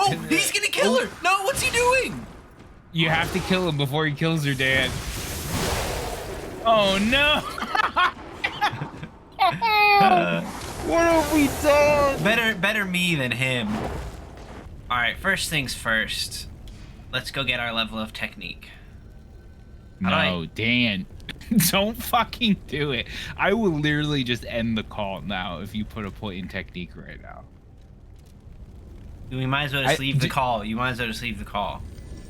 Oh, he's gonna kill her! No, what's he doing? You have to kill him before he kills her, Dan. Oh no! What have we done? Better me than him. All right, first things first. Let's go get our level of technique. No, Dan. Don't fucking do it. I will literally just end the call now if you put a point in technique right now. We might as well just leave the call. You might as well just leave the call.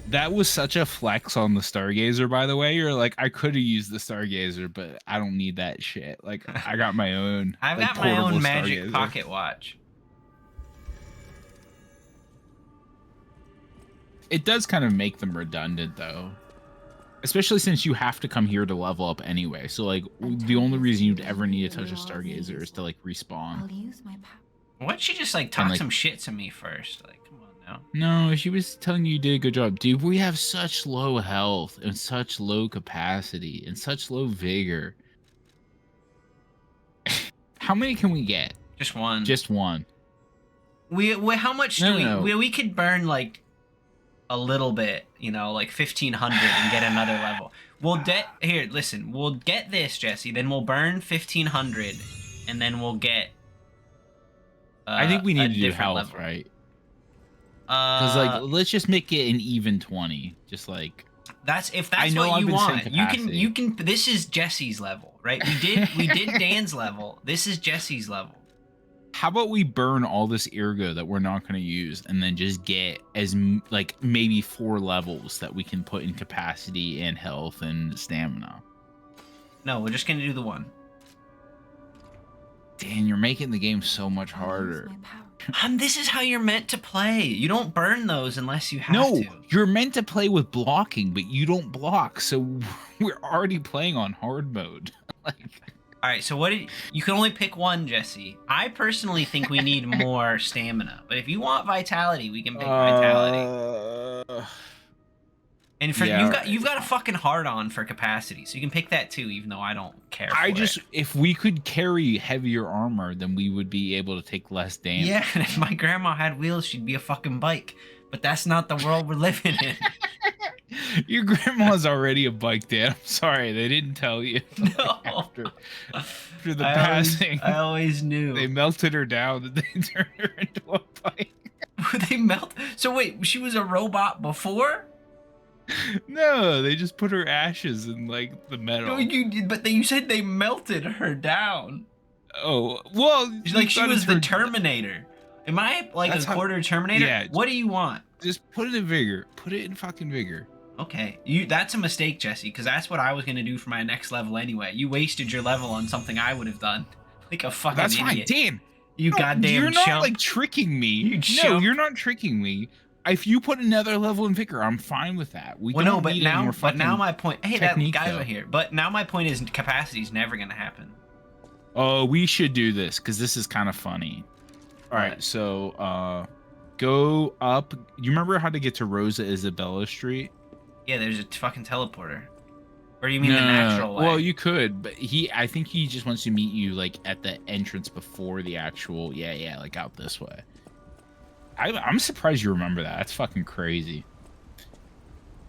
That was such a flex on the Stargazer, by the way. You're like, I could have used the Stargazer, but I don't need that shit. Like, I got my own. I've like, got my own magic Stargazer. pocket watch. It does kind of make them redundant, though. Especially since you have to come here to level up anyway. So, like, the only reason you'd ever need to touch a Stargazer is to, like, respawn. I'll use my power. Why don't you just, like, talk some shit to me first? Like, come on now. No, she was telling you did a good job. Dude, we have such low health and such low capacity and such low vigor. How many can we get? Just one. Just one. We how much do we could burn, like, a little bit, you know, like 1,500 and get another level. We'll here, listen, we'll get this, Jesse, then we'll burn 1,500 and then we'll get I think we need to do health, level. right? Because, like, let's just make it an even 20. Just like if that's what you want. You can this is Jesse's level, right? We did Dan's level. This is Jesse's level. How about we burn all this ergo that we're not going to use and then just get like maybe 4 levels that we can put in capacity and health and stamina? No, we're just going to do the one. Dan, you're making the game so much harder. This is how you're meant to play. You don't burn those unless you have to. No, you're meant to play with blocking, but you don't block. So we're already playing on hard mode. Like, all right, so you can only pick one, Jesse. I personally think we need more stamina, but if you want vitality, we can pick vitality. And for you've got a fucking hard on for capacity, so you can pick that too, even though I don't care. If we could carry heavier armor, then we would be able to take less damage. Yeah, and if my grandma had wheels, she'd be a fucking bike. But that's not the world we're living in. Your grandma's already a bike, Dan. I'm sorry, they didn't tell you. No. After the passing, I always knew. They melted her down and they turned her into a bike. They melt? So wait, she was a robot before? No, they just put her ashes in, like, the metal. No, but you said they melted her down. Oh, well, like she was the Terminator. Am I like a quarter Terminator? Yeah. What do you want? Just put it in vigor. Put it in fucking vigor. Okay, that's a mistake, Jesse, because that's what I was gonna do for my next level anyway. You wasted your level on something I would have done, like a fucking idiot. That's fine, Dan. You goddamn You're chump. not like tricking me. No, you're not tricking me. If you put another level in vigor, I'm fine with that. Now my point. Hey, that guy's right here. But now my point is capacity is never gonna happen. Oh, we should do this because this is kind of funny. All right, so go up. You remember how to get to Rosa Isabella Street? Yeah, there's a fucking teleporter. Or do you mean the natural way? Well, you could, but I think he just wants to meet you like at the entrance before the actual. Yeah, like out this way. I'm surprised you remember that. That's fucking crazy.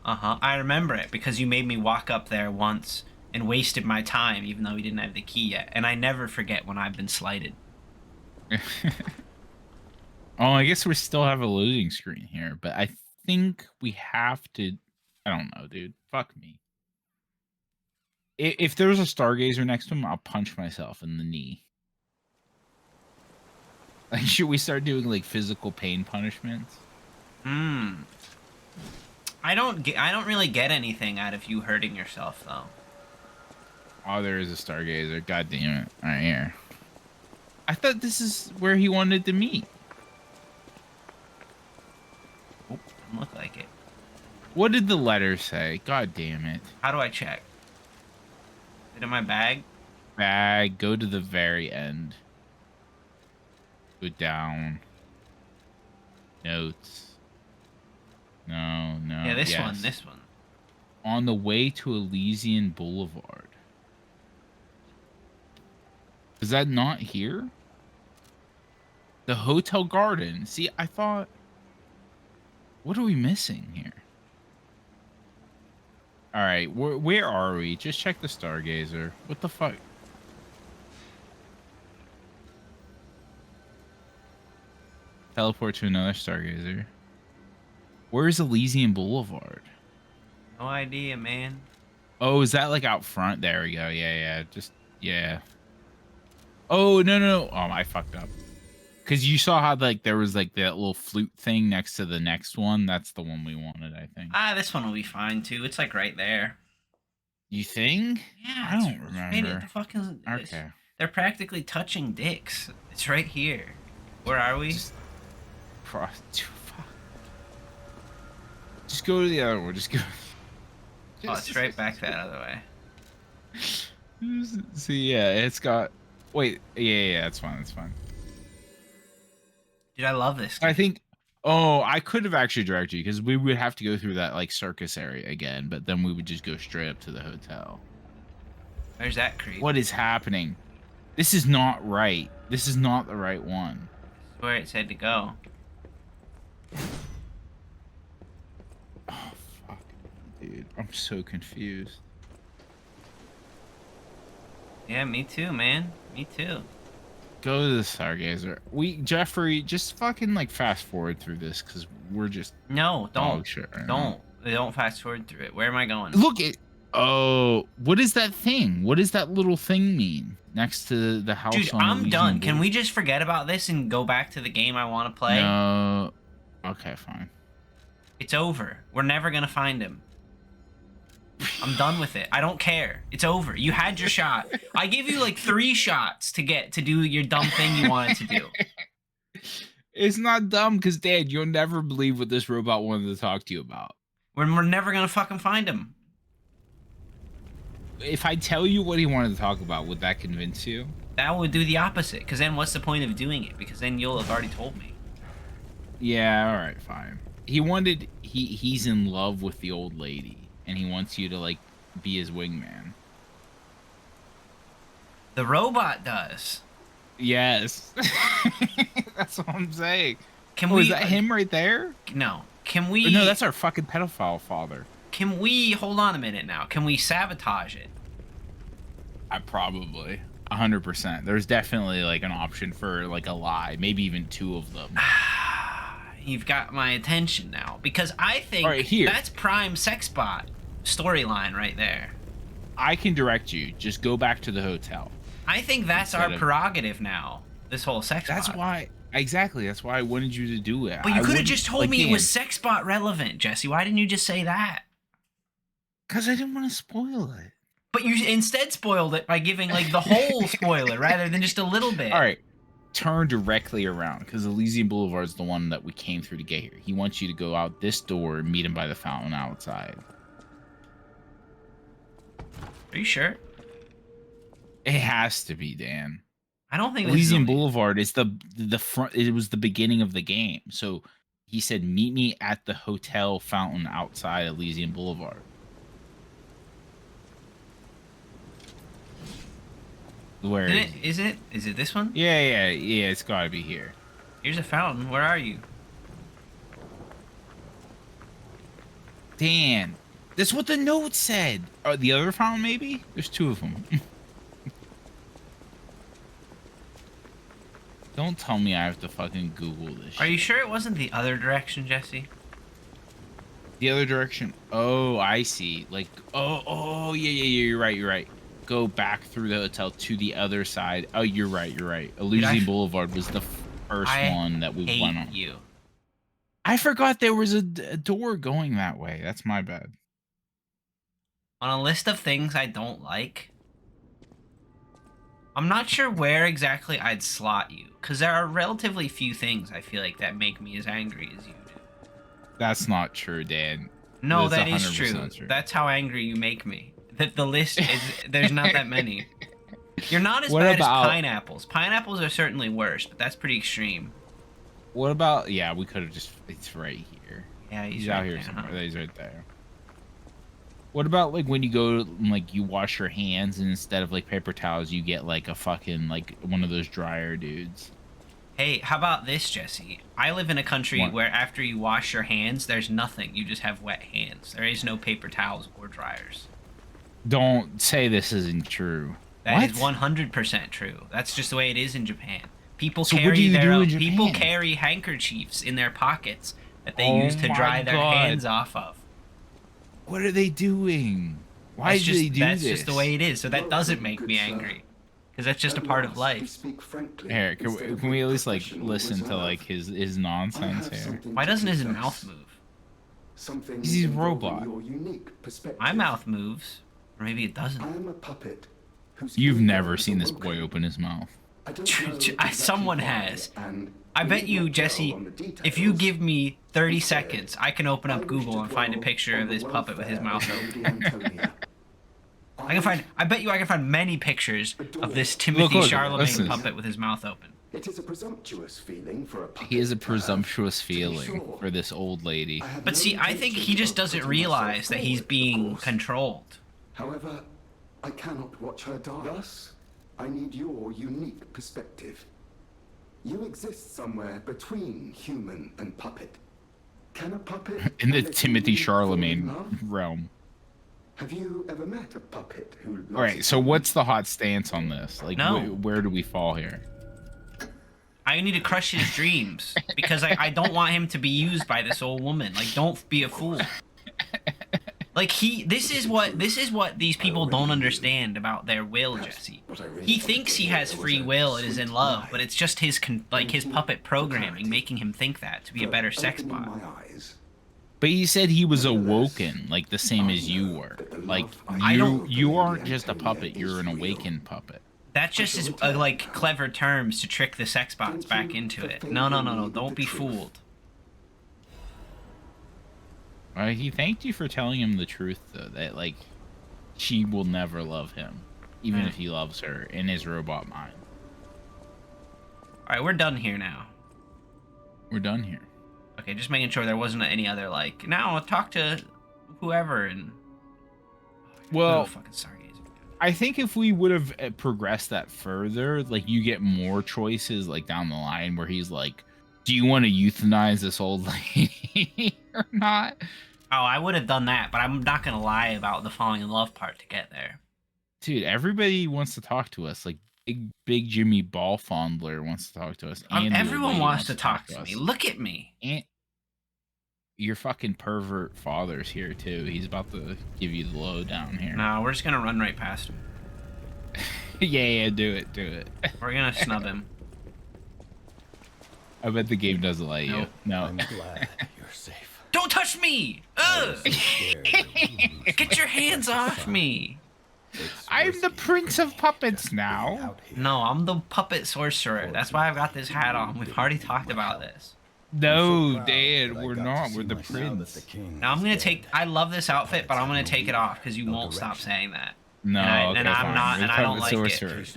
I remember it because you made me walk up there once and wasted my time, even though we didn't have the key yet. And I never forget when I've been slighted. Oh, I guess we still have a loading screen here, but I think we have to. I don't know, dude. Fuck me. If there's a Stargazer next to him, I'll punch myself in the knee. Like, should we start doing like physical pain punishments? I don't really get anything out of you hurting yourself though. Oh, there is a Stargazer. God damn it! All right, here. I thought this is where he wanted to meet. Oh, doesn't look like it. What did the letter say? God damn it! How do I check? Is it in my bag? Bag. Go to the very end. Go down. Notes. No. Yeah, this one. On the way to Elysian Boulevard. Is that not here? The Hotel Garden. See, I thought... What are we missing here? All right, where are we? Just check the Stargazer. What the fuck? Teleport to another Stargazer. Where's Elysian Boulevard? No idea, man. Oh, is that like out front? There we go. Yeah. Just, yeah. Oh, no. Oh, I fucked up. Because you saw how like there was like that little flute thing next to the next one. That's the one we wanted, I think. This one will be fine too. It's like right there. You think? Yeah, I don't remember. The fucking, Okay. they're practically touching dicks. It's right here. Where are we? Just go to the other one. Just go. Oh, it's right back that other way. See, yeah, it's got. Wait, yeah, that's fine. That's fine. Dude, I love this game. I think. Oh, I could have actually directed you because we would have to go through that like circus area again, but then we would just go straight up to the hotel. There's that creep. What is happening? This is not right. This is not the right one. That's where it said to go. Oh fuck, dude, I'm so confused. Yeah, me too, man. Me too. Go to the Stargazer. Jeffrey, just fucking like fast forward through this because we're just No, don't. Oh, sure. Don't fast forward through it. Where am I going? Look it. Oh, what is that thing? What does that little thing mean next to the house? Dude, I'm done. Can we just forget about this and go back to the game I want to play? No. Okay, fine. It's over. We're never gonna find him. I'm done with it. I don't care. It's over. You had your shot. I gave you like 3 shots to do your dumb thing you wanted to do. It's not dumb because, Dad, you'll never believe what this robot wanted to talk to you about. We're never gonna fucking find him. If I tell you what he wanted to talk about, would that convince you? That would do the opposite. Because then what's the point of doing it? Because then you'll have already told me. Yeah, all right, fine. He's in love with the old lady. And he wants you to, like, be his wingman. The robot does. Yes. That's what I'm saying. Can we... Is that him right there? No. Can we... No, that's our fucking pedophile father. Can we... Hold on a minute now. Can we sabotage it? Probably. 100%. There's definitely, like, an option for, like, a lie. Maybe even 2 of them. You've got my attention now. Because I think that's prime sex bot storyline right there. I can direct you. Just go back to the hotel. I think that's our prerogative now. This whole sex bot. That's why. Exactly. That's why I wanted you to do it. But you could have just told me it was sex bot relevant, Jesse. Why didn't you just say that? Because I didn't want to spoil it. But you instead spoiled it by giving like the whole spoiler rather than just a little bit. All right. Turn directly around because Elysian Boulevard is the one that we came through to get here. He wants you to go out this door and meet him by the fountain outside. Are you sure? It has to be, Dan. I don't think Elysian Boulevard is the front. It was the beginning of the game. So he said, "Meet me at the hotel fountain outside Elysian Boulevard." Where is it? Is it this one? Yeah. It's got to be here. Here's a fountain. Where are you? Dan, that's what the note said. The other fountain, maybe? There's 2 of them. Don't tell me I have to fucking Google this shit. Are you sure it wasn't the other direction, Jesse? The other direction? Oh, I see. Like, oh, yeah, you're right. Go back through the hotel to the other side. Oh, you're right. Elysian Boulevard was the first one that we went on. I forgot there was a door going that way. That's my bad. On a list of things I don't like, I'm not sure where exactly I'd slot you, because there are relatively few things I feel like that make me as angry as you do. That's not true, Dan. No, that is true. That's how angry you make me. That the list is, there's not that many. You're not as bad as pineapples. Pineapples are certainly worse, but that's pretty extreme. What about, yeah, we could have just, it's right here. Yeah, he's out here somewhere. Huh? He's right there. What about, like, when you go, like, you wash your hands and instead of, like, paper towels, you get, like, a fucking, like, one of those dryer dudes? Hey, how about this, Jesse? I live in a country What? where after you wash your hands, there's nothing. You just have wet hands. There is no paper towels or dryers. Don't say this isn't true. That What? is 100% true. That's just the way it is in Japan. People So carry what do you their do own, in Japan? people carry handkerchiefs in their pockets that they Oh use to my dry their God. hands off of. What are they doing? Why do they do That's this? just the way it is. So that doesn't make me angry. Because that's just a part of life. Eric, can we at least like listen to like his nonsense here? Why doesn't his mouth move? He's a robot. My mouth moves. Or maybe it doesn't. You've never seen this boy open his mouth. Someone has. I bet you, Jesse, if you give me 30 seconds, I can open up Google and find a picture of this puppet with his mouth open. I bet you I can find many pictures of this Timothy Charlemagne puppet with his mouth open. It is a presumptuous feeling for a puppet. He has a presumptuous feeling for this old lady. But see, I think he just doesn't realize that he's being controlled. However, I cannot watch her die. Thus, I need your unique perspective. You exist somewhere between human and puppet. Can a puppet In the and a Timothy human fall in Charlemagne love? realm. Have you ever met a puppet who loves All right, so what's the hot stance on this? Like, No. where do we fall here? I need to crush his dreams because I don't want him to be used by this old woman. Like, don't be a fool. Like this is what these people don't understand about their will, Jesse. He thinks he has free will and is in love, but it's just his his puppet programming making him think that to be a better sex bot. But he said he was awoken, like the same as you were. Like you aren't just a puppet; you're an awakened puppet. That's just his like clever terms to trick the sex bots back into it. No, don't be fooled. He thanked you for telling him the truth, though, that like she will never love him, even if he loves her in his robot mind. All right, we're done here now. We're done here. Okay, just making sure there wasn't any other like now talk to whoever and. Well, fucking stargazer. I think if we would have progressed that further, like you get more choices like down the line where he's like, "Do you want to euthanize this old lady or not?" Oh, I would have done that, but I'm not gonna lie about the falling in love part to get there. Dude, everybody wants to talk to us. Like big Jimmy Ball Fondler wants to talk to us. And everyone wants to talk to me. Look at me. And your fucking pervert father's here too. He's about to give you the lowdown here. No, we're just gonna run right past him. yeah, do it. We're gonna snub him. I bet the game doesn't let you. No. I'm glad you're safe. Don't touch me! Ugh! Get your hands off me! I'm the prince of puppets now. No, I'm the puppet sorcerer. That's why I've got this hat on. We've already talked about this. No, Dad, we're not. We're the prince. Now I'm gonna take. I love this outfit, but I'm gonna take it off because you won't stop saying that. No, and I'm fine. not, and I don't like sorcerer. it.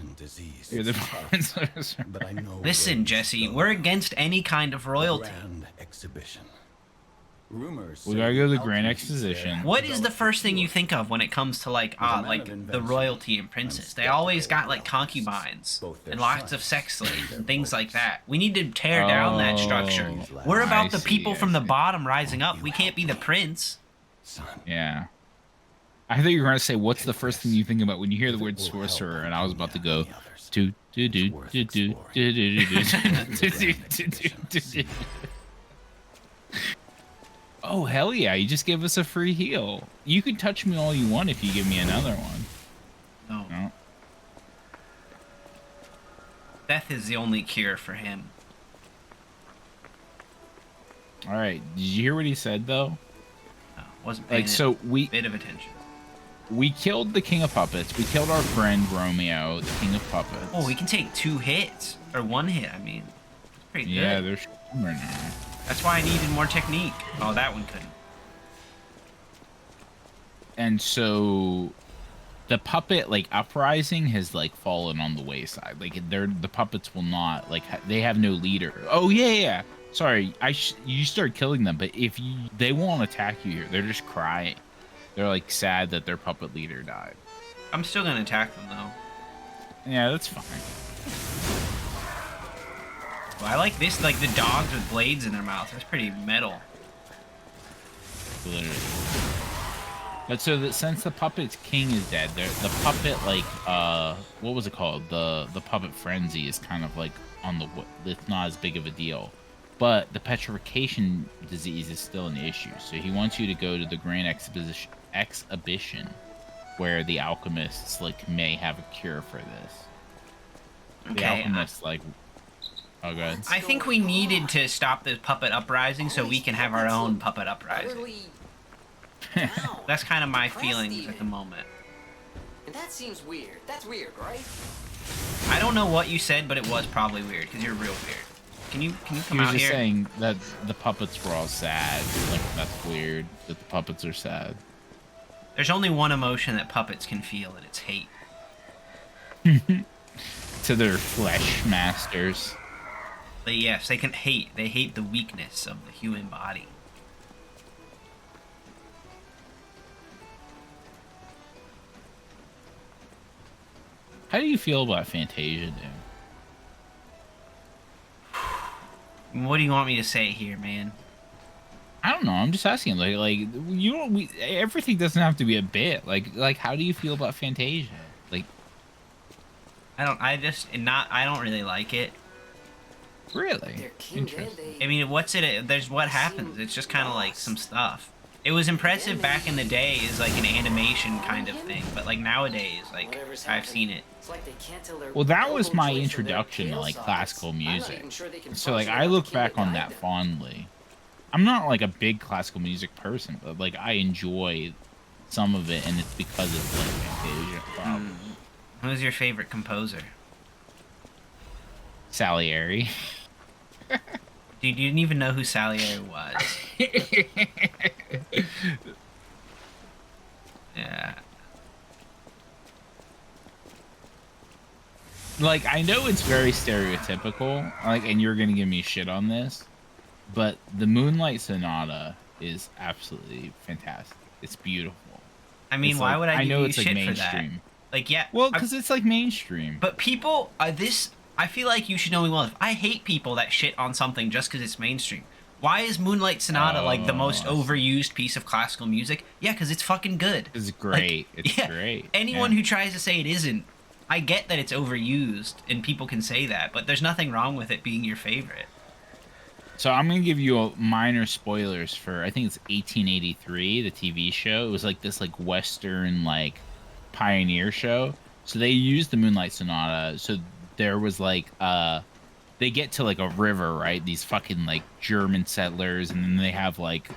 You're the puppet sorcerer. Listen, Jesse, we're against any kind of royalty. We gotta go to the Grand Exposition. What is the first thing you think of when it comes to like the royalty and princes? They always got like concubines and lots of sex slaves and things like that. We need to tear down that structure. We're about the people from the bottom rising up. We can't be the prince. Yeah. I thought you were gonna say, what's the first thing you think about when you hear the word sorcerer? And I was about to go, Oh, hell yeah, you just gave us a free heal. You can touch me all you want if you give me another one. No. Death is the only cure for him. Alright, did you hear what he said, though? No, wasn't paying bit of attention. We killed the King of Puppets. We killed our friend Romeo, the King of Puppets. Oh, we can take 2 hits. Or 1 hit, I mean. That's pretty good. Yeah, there's right now. That's why I needed more technique. Oh, that one couldn't. And so the puppet like uprising has like fallen on the wayside. Like the puppets will not like they have no leader. Oh yeah. Sorry, you start killing them, but if they won't attack you here. They're just crying. They're like sad that their puppet leader died. I'm still gonna attack them though. Yeah, that's fine. cool. I like this, like the dogs with blades in their mouths. That's pretty metal. Literally. But so that since the puppet's king is dead, the puppet like what was it called? The puppet frenzy is kind of like on the it's not as big of a deal. But the petrification disease is still an issue. So he wants you to go to the grand exhibition where the alchemists like may have a cure for this. The Okay. alchemists like oh god. I think we needed to stop this puppet uprising so we can have our own puppet uprising. That's kind of my feelings at the moment. And that seems weird. That's weird, right? I don't know what you said, but it was probably weird because you're real weird. Can you come He was out just here? saying that the puppets were all sad. Like that's weird that the puppets are sad. There's only one emotion that puppets can feel, and it's hate. To their flesh masters. But yes, they can hate. They hate the weakness of the human body. How do you feel about Fantasia, dude? What do you want me to say here, man? I don't know. I'm just asking. Like you don't. Everything doesn't have to be a bit. Like how do you feel about Fantasia? Like I don't. I don't really like it. really interesting. I mean, what's it? There's what happens. It's just kind of like some stuff. It was impressive back in the day as like an animation kind of thing, but like nowadays, like I've seen it. Well, that was my introduction to like classical music. So like I look back on that fondly. I'm not like a big classical music person, but like I enjoy some of it, and it's because of like Fantasia. Who's your favorite composer? Salieri. Dude, you didn't even know who Salieri was. Yeah. Like I know it's very stereotypical, like, and you're gonna give me shit on this, but the Moonlight Sonata is absolutely fantastic. It's beautiful. I mean, It's why like- would I give know you it's like shit for that? mainstream. Like, yeah. Well, because it's like mainstream. But people, I feel like you should know me well enough. I hate people that shit on something just because it's mainstream. Why is Moonlight Sonata like the most overused piece of classical music? Yeah, because it's fucking good. It's great. Like, It's great. Anyone Yeah. who tries to say it isn't, I get that it's overused and people can say that, but there's nothing wrong with it being your favorite. So I'm gonna give you a minor spoilers for I think it's 1883, the TV show. It was like this like Western like pioneer show. So they used the Moonlight Sonata. So there was like they get to like a river, right? These fucking like German settlers, and then they have like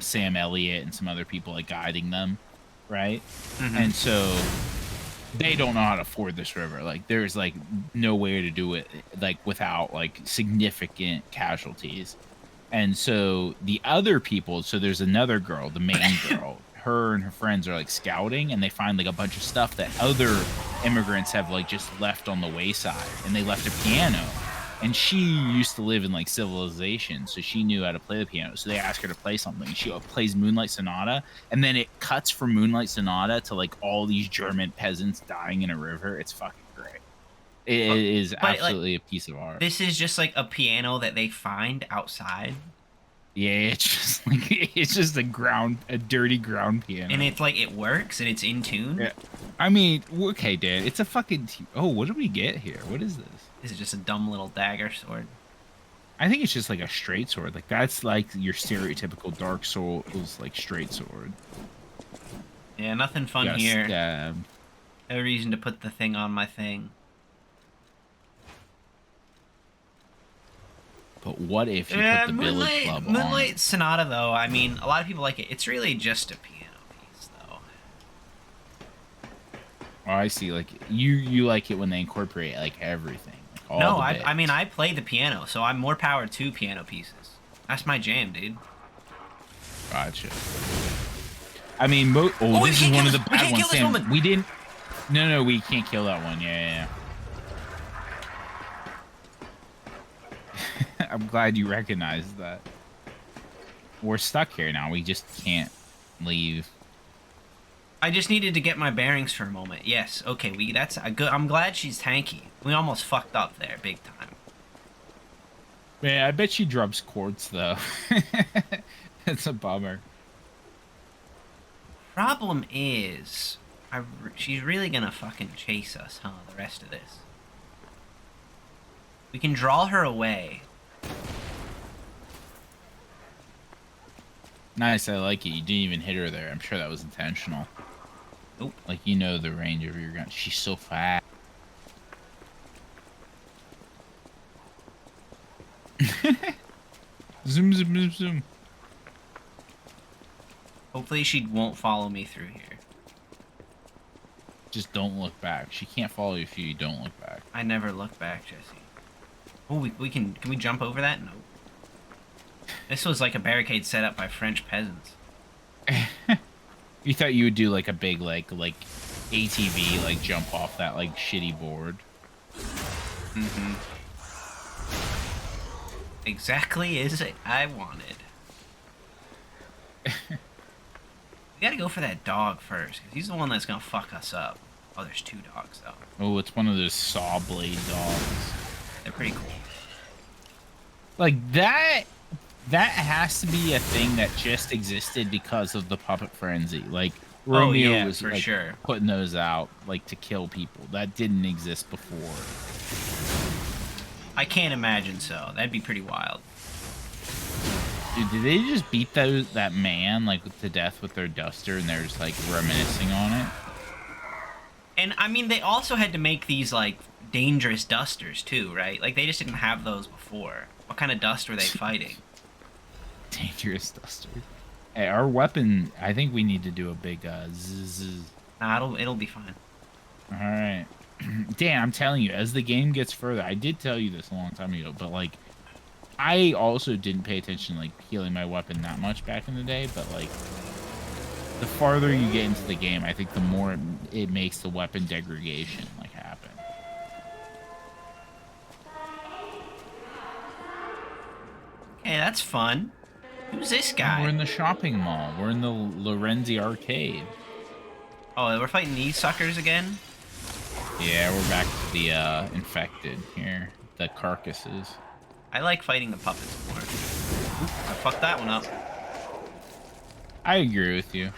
Sam Elliott and some other people like guiding them, right? And so they don't know how to ford this river. Like there's like no way to do it like without like significant casualties. And so the other people, so there's another girl, the main girl, her and her friends are like scouting, and they find like a bunch of stuff that other immigrants have like just left on the wayside, and they left a piano. And she used to live in like civilization, so she knew how to play the piano. So they asked her to play something. She plays Moonlight Sonata, and then it cuts from Moonlight Sonata to like all these German peasants dying in a river. It's fucking great. It is absolutely a piece of art. This is just like a piano that they find outside. Yeah, it's just like it's just a dirty ground piano. And it's like it works and it's in tune. Yeah. I mean, okay, Dan, it's a fucking. Oh, what did we get here? What is this? Is it just a dumb little dagger sword? I think it's just like a straight sword. Like that's like your stereotypical Dark Souls like straight sword. Yeah, nothing fun Yes, here. yeah. No reason to put the thing on my thing. But what if you put the Village Club on? Moonlight Sonata, though, I mean, a lot of people like it. It's really just a piano piece, though. Oh, I see. Like you like it when they incorporate like everything. Like, all No, the I bits. mean, I play the piano, so I'm more power to piano pieces. That's my jam, dude. Gotcha. I mean, we this is can't one kill of the this- we bad can't ones. kill this Sam. woman. We didn't. No, we can't kill that one. Yeah. I'm glad you recognized that. We're stuck here now. We just can't leave. I just needed to get my bearings for a moment. Yes, okay, that's a good. I'm glad she's tanky. We almost fucked up there, big time. Man, I bet she drops quartz though. It's a bummer. Problem is, she's really gonna fucking chase us, huh? The rest of this. We can draw her away. Nice, I like it. You didn't even hit her there. I'm sure that was intentional. Nope. Like, you know the range of your gun. She's so fast. Zoom, zoom, zoom, zoom. Hopefully she won't follow me through here. Just don't look back. She can't follow you if you don't look back. I never look back, Jesse. Oh, we can we jump over that? No. This was like a barricade set up by French peasants. You thought you would do like a big like ATV like jump off that like shitty board. Mm-hmm. Exactly as I wanted. We gotta go for that dog first, because he's the one that's gonna fuck us up. Oh, there's 2 dogs, though. Oh, it's one of those saw blade dogs. They're pretty cool. Like, that has to be a thing that just existed because of the puppet frenzy. Like, Romeo was for like, sure putting those out, like, to kill people. That didn't exist before. I can't imagine so. That'd be pretty wild. Dude, did they just beat that man, like, to death with their duster, and they're just, like, reminiscing on it? And, I mean, they also had to make these, like, dangerous dusters, too, right? Like, they just didn't have those before. What kind of dust were they fighting? Dangerous duster. Hey, our weapon, I think we need to do a big, zzz. Nah, it'll be fine. Alright. Dan, I'm telling you, as the game gets further, I did tell you this a long time ago, but, like, I also didn't pay attention, like, healing my weapon that much back in the day, but, like, the farther you get into the game, I think the more it makes the weapon degradation, like, happen. Hey, that's fun. Who's this guy? We're in the shopping mall. We're in the Lorenzi arcade. Oh, we're fighting these suckers again? Yeah, we're back to the, infected here. The carcasses. I like fighting the puppets more. Oop, I fucked that one up. I agree with you.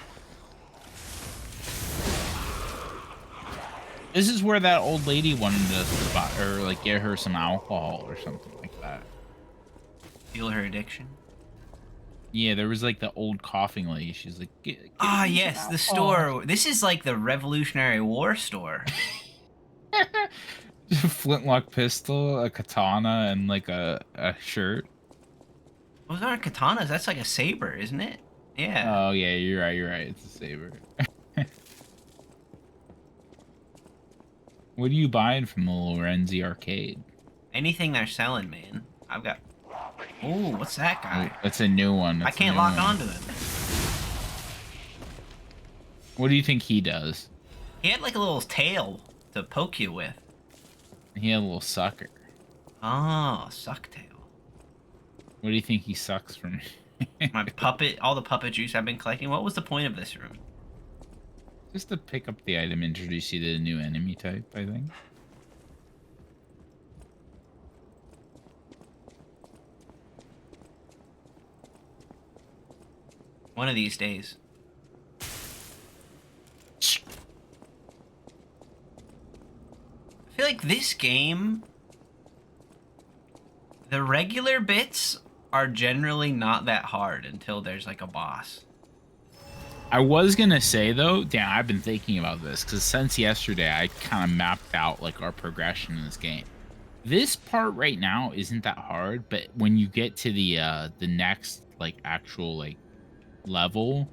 This is where that old lady wanted to spot, or like get her some alcohol or something like that. Feel her addiction? Yeah, there was like the old coughing lady. She's like, ah, yes, the store. This is like the Revolutionary War store. A flintlock pistol, a katana, and like a shirt. Those aren't katanas. That's like a saber, isn't it? Yeah. Oh yeah, you're right. You're right. It's a saber. What are you buying from the Lorenzi arcade? Anything they're selling, man. I've got. Oh, what's that guy? That's a new one. I can't lock onto him. What do you think he does? He had like a little tail to poke you with. He had a little sucker. Oh, sucktail. What do you think he sucks from? My puppet, all the puppet juice I've been collecting. What was the point of this room? Just to pick up the item, introduce you to a new enemy type, I think. One of these days. I feel like this game, the regular bits are generally not that hard until there's like a boss. I was gonna say though, damn, I've been thinking about this because since yesterday I kind of mapped out like our progression in this game. This part right now isn't that hard, but when you get to the next like actual like level,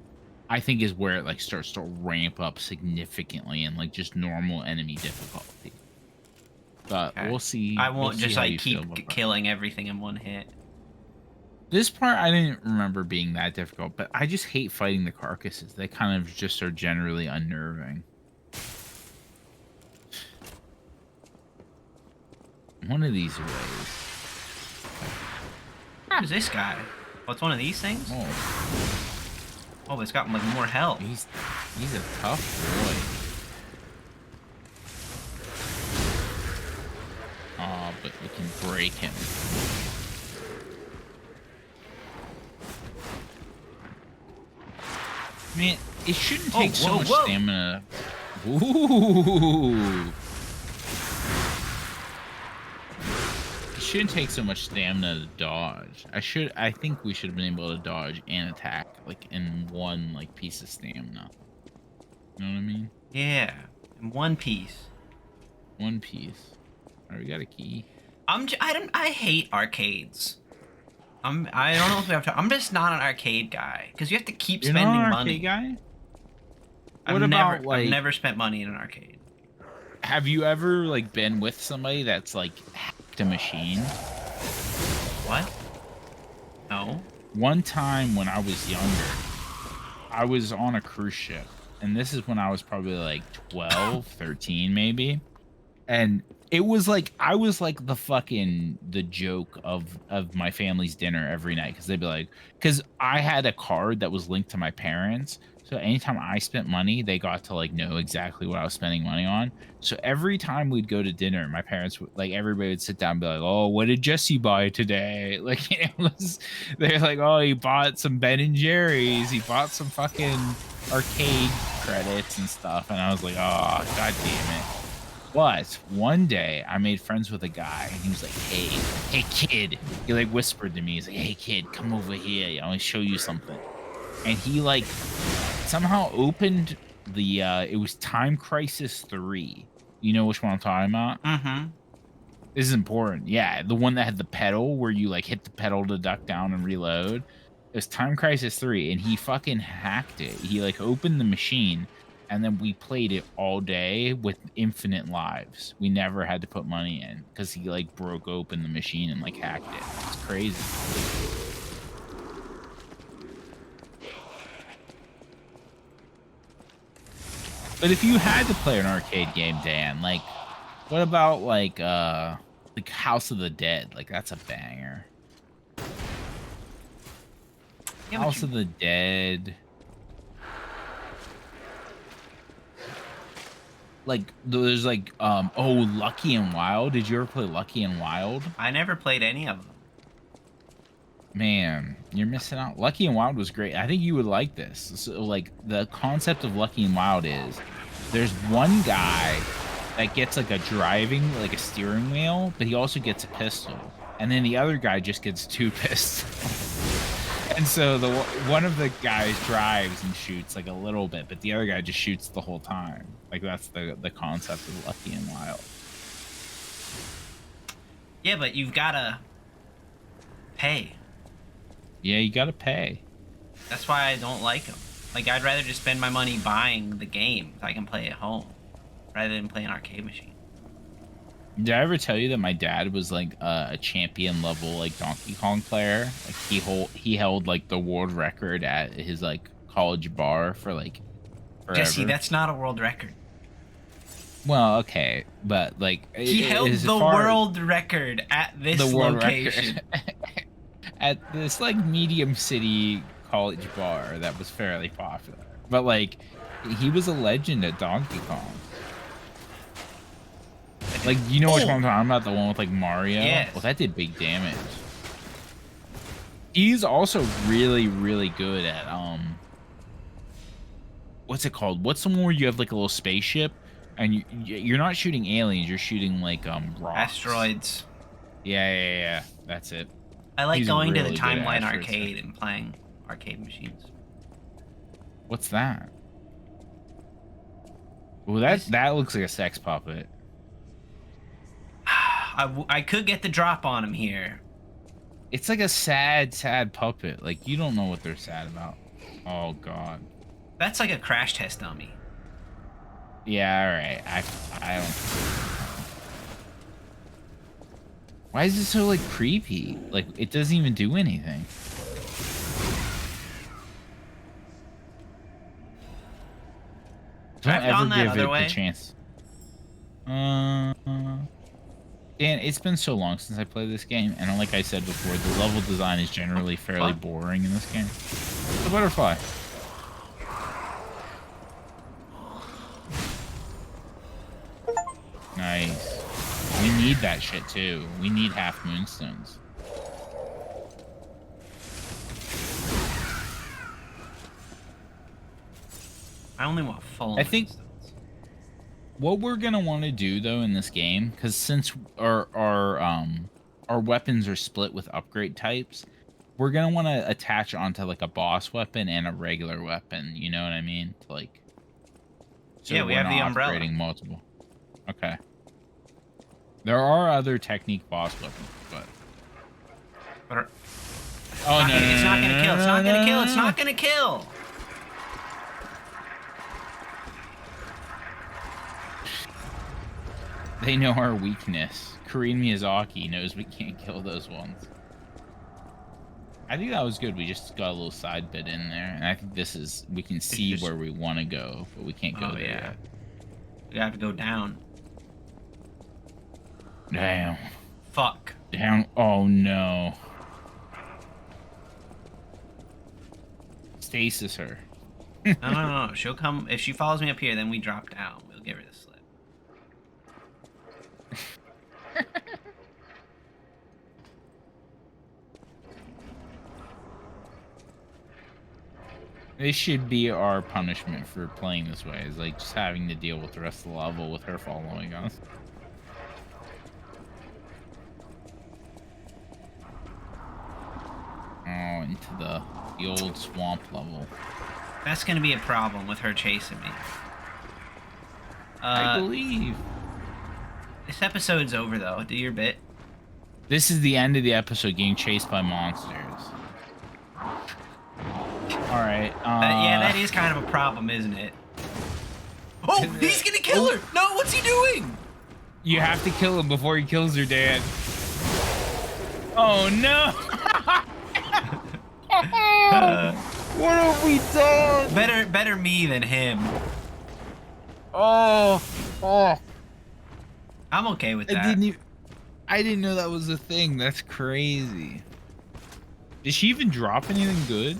I think is where it like starts to ramp up significantly and like just normal enemy difficulty. But okay. We'll see. I won't we'll just like keep killing everything in one hit. This part I didn't remember being that difficult, but I just hate fighting the carcasses. They kind of just are generally unnerving. One of these ways. Who's this guy? What's one of these things? Oh, it's got like more health. He's a tough boy. Oh, but we can break him. Man, it shouldn't take so much whoa. stamina. Ooh. It shouldn't take so much stamina to dodge. I think we should have been able to dodge and attack like in one like piece of stamina. You know what I mean? Yeah, in one piece. One piece. All right, we got a key. I hate arcades. I don't know if we have to. I'm just not an arcade guy because you have to keep You're spending not an money. arcade guy? I've never spent money in an arcade. Have you ever like been with somebody that's like hacked a machine? What? No. One time when I was younger, I was on a cruise ship, and this is when I was probably like 12, 13 maybe. And it was like I was like the joke of my family's dinner every night, because they'd be like, because I had a card that was linked to my parents, so anytime I spent money, they got to like know exactly what I was spending money on. So every time we'd go to dinner, my parents would, like, everybody would sit down and be like, "Oh, what did Jesse buy today?" Like, it was, they're like, "Oh, he bought some Ben and Jerry's, he bought some fucking arcade credits and stuff," and I was like, "Oh, god damn it." But one day I made friends with a guy, and he was like, hey kid. He like whispered to me, he's like, "Hey kid, come over here. I want to show you something." And he like somehow opened the it was Time Crisis 3. You know which one I'm talking about? Mm-hmm. This is important. Yeah, the one that had the pedal where you like hit the pedal to duck down and reload. It was Time Crisis 3, and he fucking hacked it. He like opened the machine, and then we played it all day with infinite lives. We never had to put money in because he like broke open the machine and like hacked it. It's crazy. But if you had to play an arcade game, Dan, like, what about like House of the Dead? Like, that's a banger. Yeah, House of the Dead. Like, there's like, Lucky and Wild. Did you ever play Lucky and Wild? I never played any of them. Man, you're missing out. Lucky and Wild was great. I think you would like this. So, like, the concept of Lucky and Wild is there's one guy that gets like a steering wheel, but he also gets a pistol. And then the other guy just gets 2 pistols. And so one of the guys drives and shoots like a little bit, but the other guy just shoots the whole time. Like, that's the concept of Lucky and Wild. Yeah, but you've gotta pay. Yeah, you gotta pay. That's why I don't like them. Like, I'd rather just spend my money buying the game so I can play at home rather than play an arcade machine. Did I ever tell you that my dad was like a champion level like Donkey Kong player? Like he held like the world record at his like college bar for like forever. Jesse, that's not a world record. Well, okay, but like he held the world record at this location. At this like medium city college bar that was fairly popular. But like he was a legend at Donkey Kong. Like, you know which one I'm talking about? The one with like Mario? Yes. Well, that did big damage. He's also really, really good at what's it called? What's the one where you have like a little spaceship and you're not shooting aliens, you're shooting like rocks. Asteroids. Yeah. That's it. I like He's going to the really good Timeline at arcade and playing arcade machines. What's that? Well, that looks like a sex puppet. I could get the drop on him here. It's like a sad puppet. Like, you don't know what they're sad about. Oh god. That's like a crash test dummy. Yeah, all right. I don't. Why is it so like creepy? Like, it doesn't even do anything. Don't ever give it the chance. Dan, it's been so long since I played this game, and like I said before, the level design is generally fairly boring in this game. The butterfly. Nice. We need that shit too. We need half moonstones. I only want full. I think resistance. what we're gonna want to do though in this game, because since our weapons are split with upgrade types, we're gonna want to attach onto like a boss weapon and a regular weapon. You know what I mean? To, like, so Yeah, we we're have the not umbrella. upgrading multiple. Okay. There are other technique boss weapons, but. Oh no! It's not gonna kill. It's not gonna kill. It's not gonna kill. They know our weakness. Korean Miyazaki knows we can't kill those ones. I think that was good. We just got a little side bit in there, and I think this is we can see where we want to go, but we can't go there yet. We have to go down. Damn. Fuck. Down. Oh no. Stasis her. No. She'll come. If she follows me up here, then we drop down. We'll give her the slip. This should be our punishment for playing this way, is like just having to deal with the rest of the level with her following us. Oh, into the old swamp level. That's gonna be a problem with her chasing me. I believe. This episode's over though. Do your bit. This is the end of the episode, getting chased by monsters. Alright, yeah, that is kind of a problem, isn't it? Oh, he's gonna kill her! No, what's he doing? You have to kill him before he kills her dad. Oh no! What have we done? Better me than him. Oh. I'm okay with that. I didn't know that was a thing. That's crazy. Did she even drop anything good?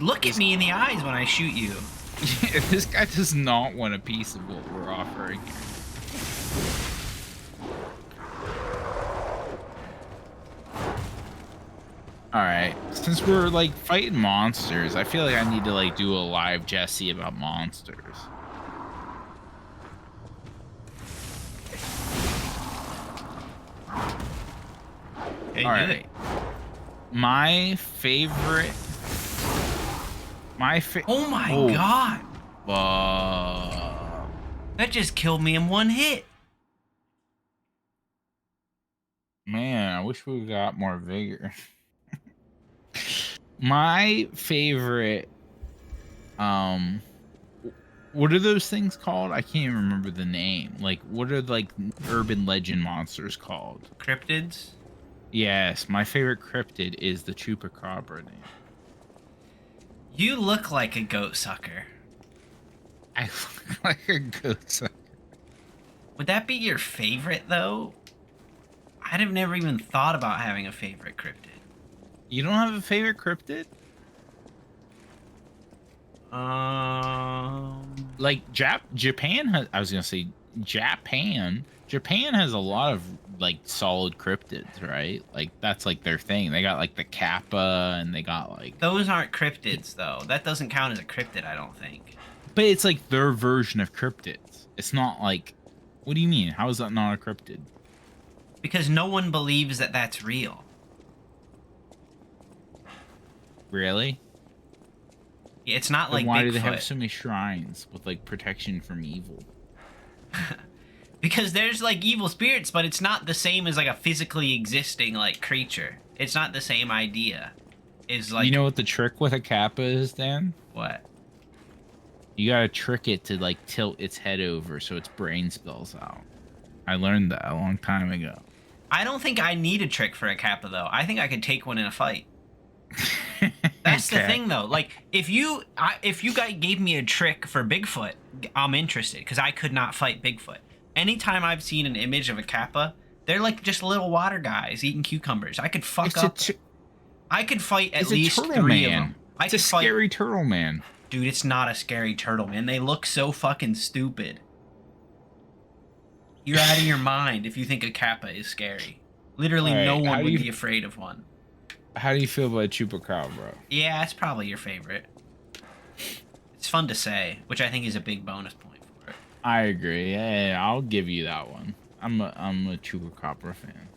Look at me in the eyes when I shoot you. This guy does not want a piece of what we're offering here. Alright, since we're like fighting monsters, I feel like I need to like do a live Jesse about monsters. Hey, Alright. My favorite... Oh my god! Fuck. That just killed me in one hit. Man, I wish we got more vigor. My favorite, what are those things called? I can't even remember the name. Like, what are like urban legend monsters called? Cryptids? Yes, my favorite cryptid is the Chupacabra name. You look like a goat sucker. I look like a goat sucker. Would that be your favorite, though? I'd have never even thought about having a favorite cryptid. You don't have a favorite cryptid? Like Japan has, I was gonna say Japan has a lot of like solid cryptids, right? Like that's like their thing. They got like the Kappa, and they got like those aren't cryptids though. That doesn't count as a cryptid, I don't think. But it's like their version of cryptids. It's not like, what do you mean? How is that not a cryptid? Because no one believes that that's real. Really? Yeah, it's not Then like why Bigfoot. do they have so many shrines with like protection from evil? Because there's like evil spirits, but it's not the same as like a physically existing like creature. It's not the same idea. Is like, you know what the trick with a Kappa is, Dan? What? You gotta trick it to like tilt its head over so its brain spills out. I learned that a long time ago. I don't think I need a trick for a Kappa though. I think I could take one in a fight. That's Okay. the thing though. Like if you guys gave me a trick for Bigfoot, I'm interested because I could not fight Bigfoot. Anytime I've seen an image of a Kappa, they're like just little water guys eating cucumbers. I could fuck up. I could fight at least three of them. It's a scary turtle man. Dude, it's not a scary turtle, man. They look so fucking stupid. You're out of your mind if you think a Kappa is scary. Literally, no one would be afraid of one. How do you feel about Chupacabra? Yeah, it's probably your favorite. It's fun to say, which I think is a big bonus point for it. I agree. Yeah, I'll give you that one. I'm a Chupacabra fan.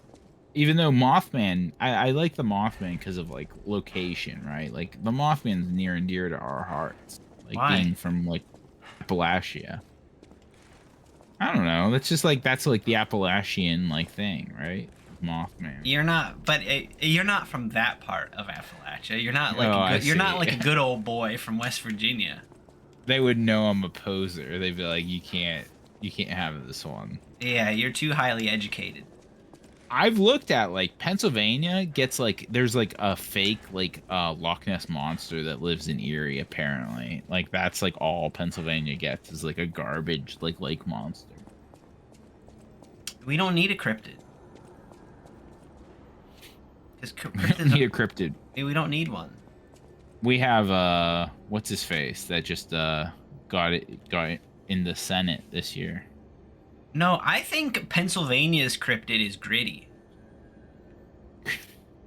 Even though Mothman, I like the Mothman because of like location, right? Like the Mothman's near and dear to our hearts. Like Why? being from like Appalachia. I don't know. That's like the Appalachian like thing, right? Mothman. You're not, but you're not from that part of Appalachia. You're not like you're see. not like a good old boy from West Virginia. They would know I'm a poser. They'd be like, you can't have this one. Yeah, you're too highly educated. I've looked at like Pennsylvania gets like there's like a fake like Loch Ness monster that lives in Erie apparently. Like that's like all Pennsylvania gets is like a garbage like lake monster. We don't need a cryptid. Because We don't need a cryptid. we don't need one. We have what's his face that just got it in the Senate this year. No, I think Pennsylvania's cryptid is Gritty.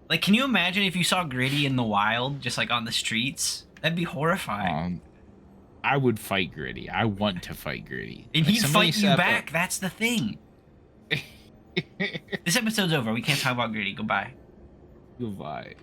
Like, can you imagine if you saw Gritty in the wild, just like on the streets? That'd be horrifying. I would fight Gritty. I want to fight Gritty. And Like, he'd fight you back. That's the thing. This episode's over. We can't talk about Gritty. Goodbye. Goodbye.